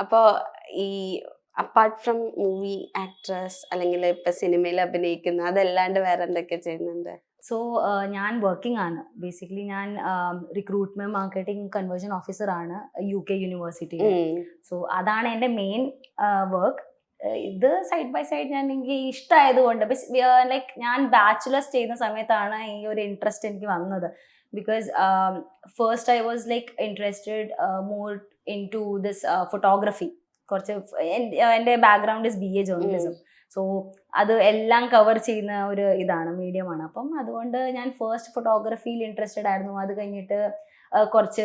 അപ്പോ ഈ apart from movie actress അല്ലെങ്കിൽ ഇപ്പൊ സിനിമയിൽ അഭിനയിക്കുന്ന അതല്ലാണ്ട് വേറെ എന്തൊക്കെ ചെയ്യുന്നുണ്ട്? സോ ഞാൻ വർക്കിംഗ് ആണ്. ബേസിക്കലി ഞാൻ റിക്രൂട്ട്മെന്റ് മാർക്കറ്റിംഗ് കൺവേർഷൻ ഓഫീസർ ആണ് UK യൂണിവേഴ്സിറ്റിയിൽ. സോ അതാണ് എൻ്റെ മെയിൻ വർക്ക്. ഇത് സൈഡ് ബൈ സൈഡ് ഞാൻ എനിക്ക് ഇഷ്ടമായതുകൊണ്ട് ലൈക്ക് ഞാൻ ബാച്ചുലേഴ്സ് ചെയ്യുന്ന സമയത്താണ് ഈ ഒരു ഇൻട്രസ്റ്റ് എനിക്ക് വന്നത്. Because first I was like interested more in to this photography. കുറച്ച് എൻ്റെ background is BA journalism. So അത് എല്ലാം കവർ ചെയ്യുന്ന ഒരു ഇതാണ്, മീഡിയമാണ്. അപ്പം അതുകൊണ്ട് ഞാൻ ഫസ്റ്റ് ഫോട്ടോഗ്രഫിയിൽ ഇൻട്രസ്റ്റഡ് ആയിരുന്നു. അത് കഴിഞ്ഞിട്ട് കുറച്ച്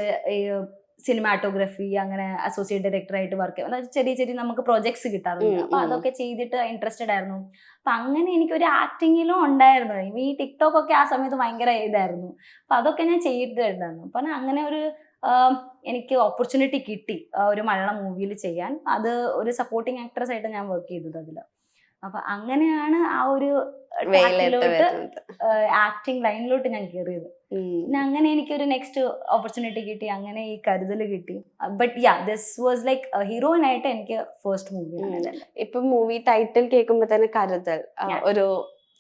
സിനിമാറ്റോഗ്രഫി, അങ്ങനെ അസോസിയേറ്റ് ഡയറക്ടറായിട്ട് വർക്ക് ചെയ്യും. ചെറിയ ചെറിയ നമുക്ക് പ്രൊജക്ട്സ് കിട്ടാറുണ്ട്. അപ്പം അതൊക്കെ ചെയ്തിട്ട് ഇൻട്രസ്റ്റഡ് ആയിരുന്നു. അപ്പം അങ്ങനെ എനിക്കൊരു ആക്ടിങ്ങിലും ഉണ്ടായിരുന്നു. ഈ ടിക്ടോക്ക് ഒക്കെ ആ സമയത്ത് ഭയങ്കര ഇതായിരുന്നു. അപ്പം അതൊക്കെ ഞാൻ ചെയ്തിട്ടുണ്ടായിരുന്നു. അപ്പം അങ്ങനെ ഒരു എനിക്ക് ഓപ്പർച്യൂണിറ്റി കിട്ടി ഒരു മലയാളം മൂവിയിൽ ചെയ്യാൻ. അത് ഒരു സപ്പോർട്ടിങ് ആക്ട്രസ് ആയിട്ട് ഞാൻ വർക്ക് ചെയ്തത് അതിൽ. അപ്പൊ അങ്ങനെയാണ് ആ ഒരു ട്രാക്കിലോട്ട് ആക്ടിങ് ലൈനിലോട്ട് ഞാൻ കയറിയത്. പിന്നെ അങ്ങനെ എനിക്കൊരു നെക്സ്റ്റ് ഓപ്പർച്യൂണിറ്റി കിട്ടി, അങ്ങനെ ഈ കരുതൽ കിട്ടി. But this was like heroine ആയിട്ട് എനിക്ക് ഫസ്റ്റ് മൂവിയാണ്. ഇപ്പൊ മൂവി ടൈറ്റിൽ കേൾക്കുമ്പോ തന്നെ കരുതൽ,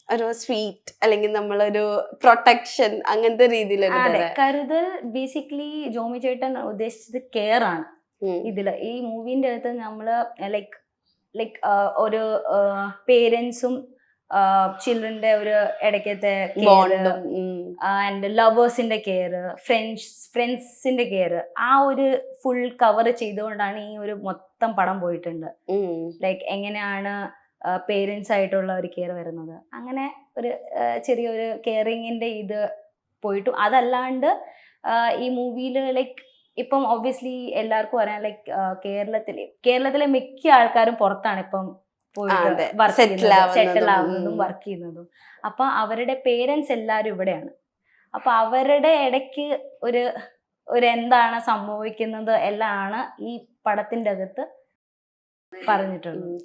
ഒരു സ്വീറ്റ് അല്ലെങ്കിൽ നമ്മളൊരു പ്രൊട്ടക്ഷൻ അങ്ങനത്തെ രീതിയിലൊരു കരുതൽ. ബേസിക്കലി ജോമി ചേട്ടൻ ഉദ്ദേശിച്ചത് കെയർ ആണ് ഇതില്. ഈ മൂവിന്റെ അകത്ത് നമ്മള് ലൈക്ക് ഒരു പേരൻസും ചിൽഡ്രന്റെ ഒരു ഇടയ്ക്കത്തെ കെയർ, ആൻഡ് ലവേഴ്സിന്റെ കെയർ, ഫ്രണ്ട്സിന്റെ കെയർ, ആ ഒരു ഫുൾ കവർ ചെയ്തുകൊണ്ടാണ് ഈ ഒരു മൊത്തം പടം പോയിട്ടുണ്ട്. ലൈക്ക് എങ്ങനെയാണ് പേരൻസ് ആയിട്ടുള്ള ഒരു കെയർ വരുന്നത്, അങ്ങനെ ഒരു ചെറിയൊരു കെയറിങ്ങിന്റെ ഇത് പോയിട്ടു. അതല്ലാണ്ട് ഈ മൂവിയിൽ ലൈക്ക് ഇപ്പം ഒബ്വിയസ്ലി എല്ലാവർക്കും അറിയാം, ലൈക്ക് കേരളത്തിലെ മിക്ക ആൾക്കാരും പുറത്താണ് ഇപ്പം പോയിട്ട് സെറ്റിൽ ആവുന്നതും വർക്ക് ചെയ്യുന്നതും. അപ്പൊ അവരുടെ പേരൻസ് എല്ലാവരും ഇവിടെയാണ്. അപ്പൊ അവരുടെ ഇടയ്ക്ക് ഒരു എന്താണ് സംഭവിക്കുന്നത് എല്ലാം ആണ് ഈ പടത്തിന്റെ അകത്ത് പറഞ്ഞിട്ടുള്ളത്.